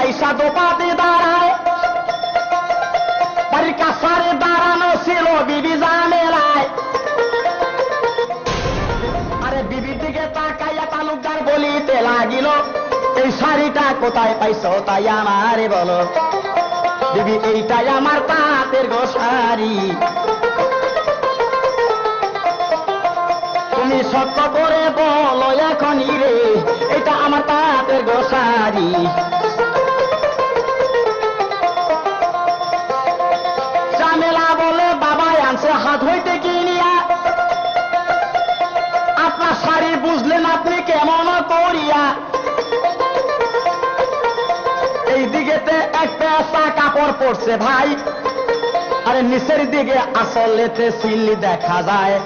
আইসা দোপাতে দাঁড়ায়, বাড়ির কাছারে দাঁড়ানো ছিল বিবি জামেলায়। আরে বিবির দিকে তাকাইয়া তালুকদার বলিতে লাগিল, এই শাড়িটা কোথায় পাইছো তাই আমারে বলো। বিবি এইটাই আমার তাঁতের গো শাড়ি, তুমি সত্য করে বলো এখনই রে, এটা আমার তাঁতের গো শাড়ি। জামেলা বলে বাবা আনছে হাত হইতে কিনিয়া, আপনার শাড়ি বুঝলেন আপনি কেমন করিয়া। এই দিকেতে একটা কাপড় পড়ছে ভাই, আরে নিচের দিকে আসলেতে সিল্লি দেখা যায়।